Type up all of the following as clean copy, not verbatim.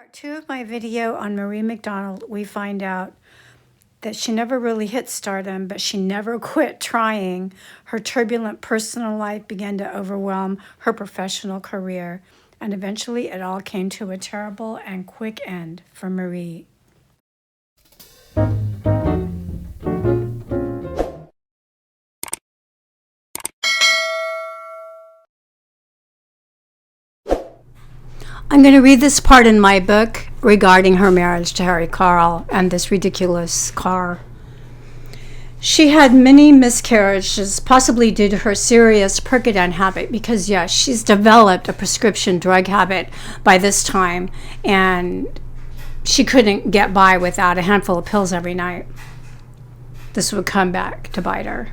Part 2 of my video on Marie McDonald, we find out that she never really hit stardom, but she never quit trying. Her turbulent personal life began to overwhelm her professional career, and eventually it all came to a terrible and quick end for Marie. I'm going to read this part in my book regarding her marriage to Harry Carl and this ridiculous car. She had many miscarriages, possibly due to her serious Percodan habit, because yes, she's developed a prescription drug habit by this time, and she couldn't get by without a handful of pills every night. This would come back to bite her.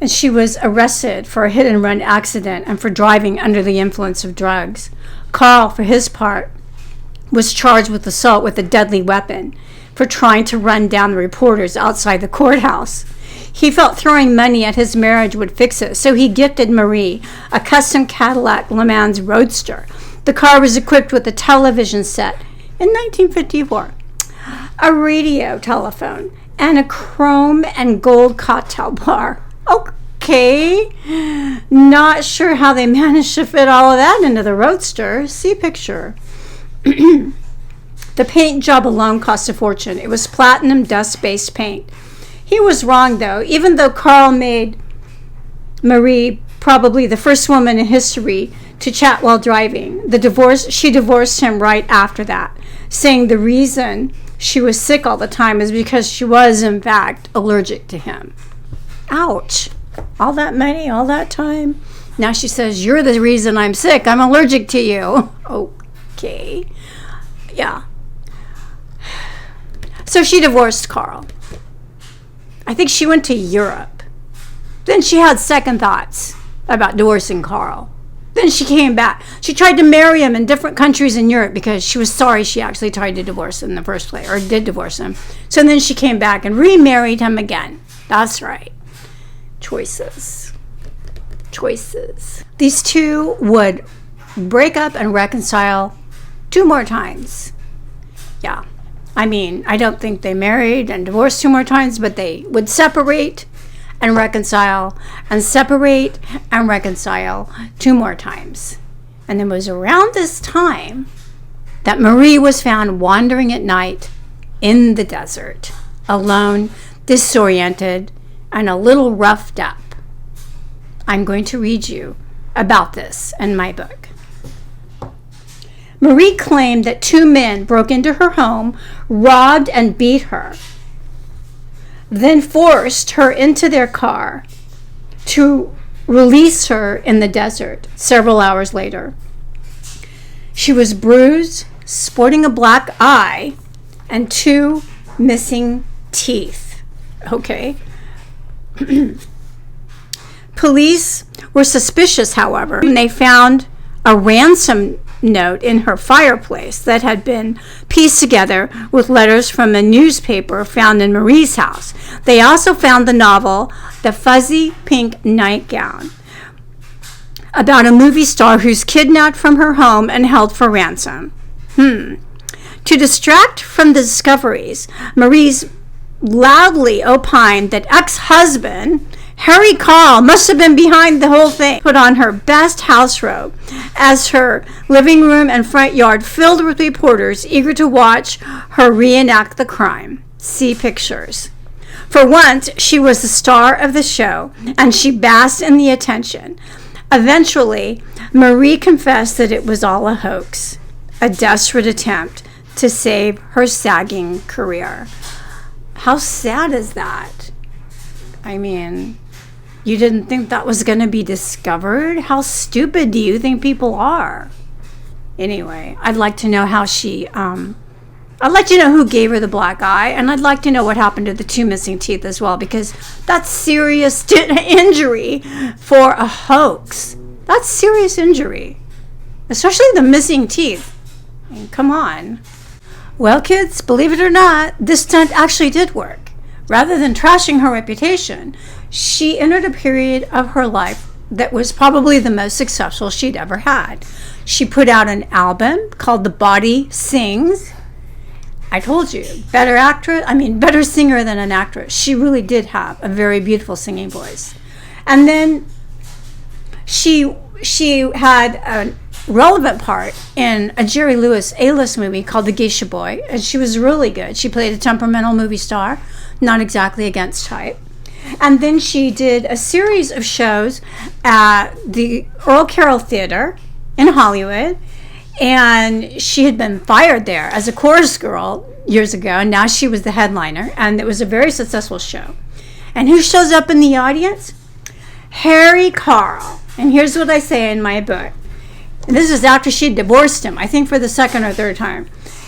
And she was arrested for a hit-and-run accident and for driving under the influence of drugs. Carl, for his part, was charged with assault with a deadly weapon for trying to run down the reporters outside the courthouse. He felt throwing money at his marriage would fix it, so he gifted Marie a custom Cadillac Le Mans Roadster. The car was equipped with a television set in 1954, a radio telephone, and a chrome and gold cocktail bar. Okay, not sure how they managed to fit all of that into the Roadster. See picture. The paint job alone cost a fortune. It was platinum dust-based paint. He was wrong, though. Even though Carl made Marie probably the first woman in history to chat while driving, she divorced him right after that, saying the reason she was sick all the time is because she was, in fact, allergic to him. Ouch. All that money, all that time. Now she says, you're the reason I'm sick. I'm allergic to you. Okay. Yeah. So she divorced Carl. I think she went to Europe. Then she had second thoughts about divorcing Carl. Then she came back. She tried to marry him in different countries in Europe because she was sorry she actually tried to divorce him in the first place, or did divorce him. So then she came back and remarried him again. That's right. Choices. These two would break up and reconcile 2 more times. Yeah. I mean, I don't think they married and divorced 2 more times, but they would separate and reconcile and separate and reconcile 2 more times. And it was around this time that Marie was found wandering at night in the desert, alone, disoriented, and a little roughed up. I'm going to read you about this in my book. Marie claimed that 2 men broke into her home, robbed and beat her, then forced her into their car to release her in the desert several hours later. She was bruised, sporting a black eye, and 2 missing teeth. Okay. Police were suspicious, however, when they found a ransom note in her fireplace that had been pieced together with letters from a newspaper found in Marie's house. They also found the novel The Fuzzy Pink Nightgown, about a movie star who's kidnapped from her home and held for ransom. To distract from the discoveries, Marie's loudly opined that ex-husband Harry Carl must have been behind the whole thing. Put on her best house robe as her living room and front yard filled with reporters eager to watch her reenact the crime. See pictures. For once, she was the star of the show, and she basked in the attention. Eventually, Marie confessed that it was all a hoax, a desperate attempt to save her sagging career. How sad is that? I mean, you didn't think that was going to be discovered? How stupid do you think people are? Anyway, I'd like to know how I'd like to know who gave her the black eye, and I'd like to know what happened to the 2 missing teeth as well, because that's serious injury for a hoax. That's serious injury, especially the missing teeth. I mean, come on. Well, kids, believe it or not, this stunt actually did work. Rather than trashing her reputation, she entered a period of her life that was probably the most successful she'd ever had. She put out an album called The Body Sings. I told you, better singer than an actress. She really did have a very beautiful singing voice. And then she had a relevant part in a Jerry Lewis A-list movie called The Geisha Boy, and she was really good. She played a temperamental movie star, not exactly against type. And then she did a series of shows at the Earl Carroll Theater in Hollywood, and she had been fired there as a chorus girl years ago, and now she was the headliner, and it was a very successful show. And who shows up in the audience? Harry Carl. And here's what I say in my book. And this is after she divorced him, I think for the second or third time.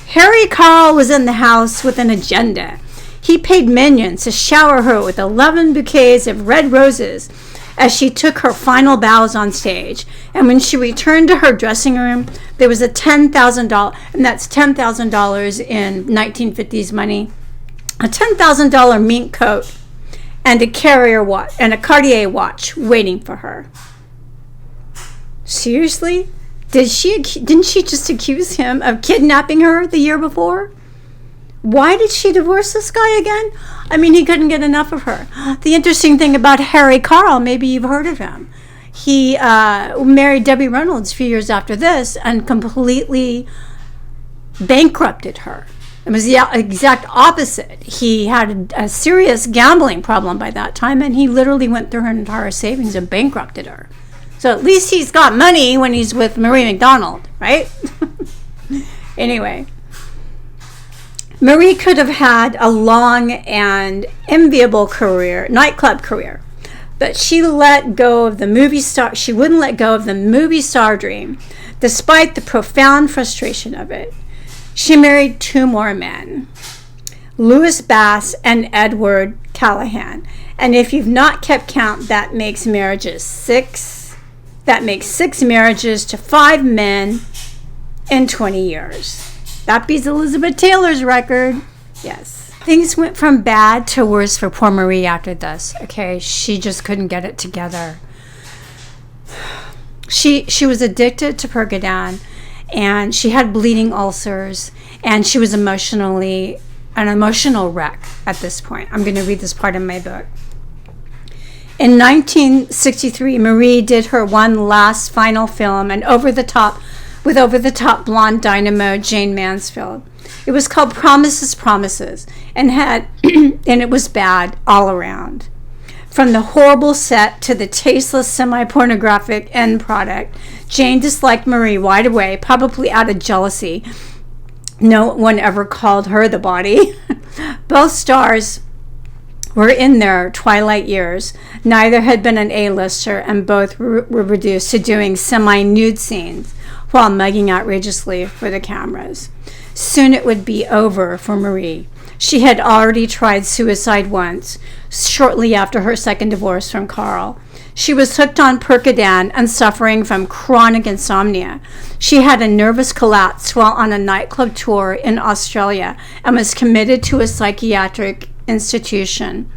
Harry Carl was in the house with an agenda. He paid minions to shower her with 11 bouquets of red roses as she took her final bows on stage. And when she returned to her dressing room, there was a $10,000, and that's $10,000 in 1950s money, a $10,000 mink coat and a Cartier watch waiting for her. Seriously? Didn't she just accuse him of kidnapping her the year before? Why did she divorce this guy again? I mean, he couldn't get enough of her. The interesting thing about Harry Carl, maybe you've heard of him. He married Debbie Reynolds a few years after this and completely bankrupted her. It was the exact opposite. He had a serious gambling problem by that time, and he literally went through her entire savings and bankrupted her. So at least he's got money when he's with Marie McDonald, right? Anyway, Marie could have had a long and enviable career, nightclub career, but she let go of the movie star. She wouldn't let go of the movie star dream, despite the profound frustration of it. She married two more men, Louis Bass and Edward Callahan. And if you've not kept count, that makes six marriages to 5 men in 20 years. That beats Elizabeth Taylor's record. Yes. Things went from bad to worse for poor Marie after this. Okay, she just couldn't get it together. She was addicted to Percodan, and she had bleeding ulcers, and she was an emotional wreck at this point. I'm going to read this part of my book. In 1963, Marie did her one last final film, and over-the-top blonde dynamo Jane Mansfield. It was called Promises, Promises, and it was bad all around. From the horrible set to the tasteless semi-pornographic end product, Jane disliked Marie right away, probably out of jealousy. No one ever called her the body. Both stars were in their twilight years. Neither had been an A-lister, and both were reduced to doing semi-nude scenes while mugging outrageously for the cameras. Soon it would be over for Marie. She had already tried suicide once, shortly after her second divorce from Carl. She was hooked on Percodan and suffering from chronic insomnia. She had a nervous collapse while on a nightclub tour in Australia and was committed to a psychiatric institution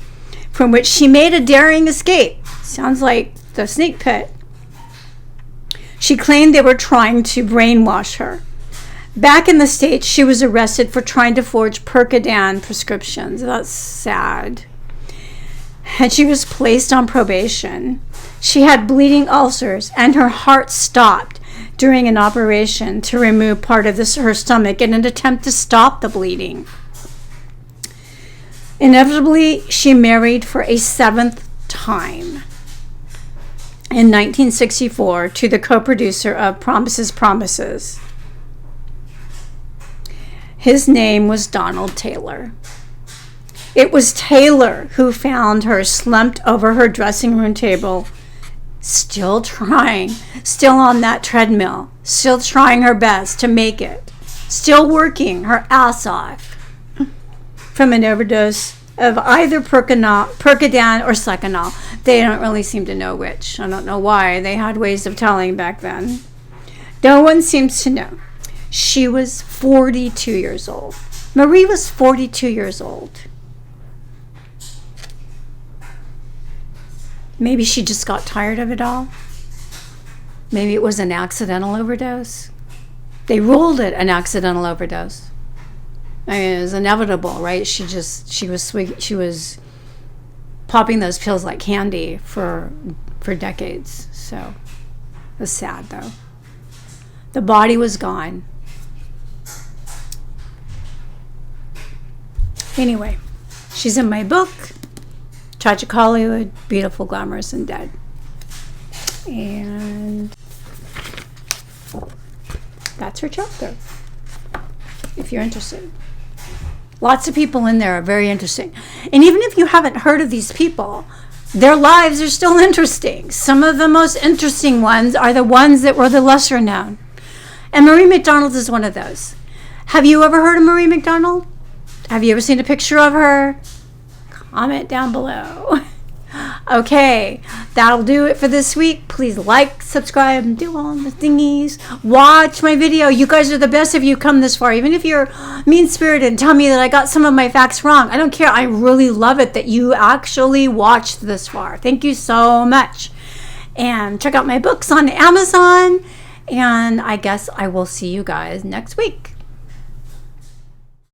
from which she made a daring escape. Sounds like the Snake Pit. She claimed they were trying to brainwash her. Back in the States, she was arrested for trying to forge Percodan prescriptions. That's sad. And she was placed on probation. She had bleeding ulcers, and her heart stopped during an operation to remove part of her stomach in an attempt to stop the bleeding. Inevitably, she married for a 7th time in 1964 to the co-producer of Promises, Promises. His name was Donald Taylor. It was Taylor who found her slumped over her dressing room table, still trying, still on that treadmill, still trying her best to make it, still working her ass off from an overdose of either Percodan or Seconal. They don't really seem to know which. I don't know why. They had ways of telling back then. No one seems to know. She was 42 years old. Marie was 42 years old. Maybe she just got tired of it all. Maybe it was an accidental overdose. They ruled it an accidental overdose. I mean, it was inevitable, right? She was popping those pills like candy for decades. So it was sad, though. The body was gone. Anyway, she's in my book, Tragic Hollywood, Beautiful, Glamorous, and Dead. And that's her chapter, if you're interested. Lots of people in there are very interesting. And even if you haven't heard of these people, their lives are still interesting. Some of the most interesting ones are the ones that were the lesser known. And Marie McDonald is one of those. Have you ever heard of Marie McDonald? Have you ever seen a picture of her? Comment down below. Okay, that'll do it for this week. Please like, subscribe, and do all the thingies. Watch my video. You guys are the best if you come this far. Even if you're mean-spirited and tell me that I got some of my facts wrong. I don't care. I really love it that you actually watched this far. Thank you so much. And check out my books on Amazon. And I guess I will see you guys next week.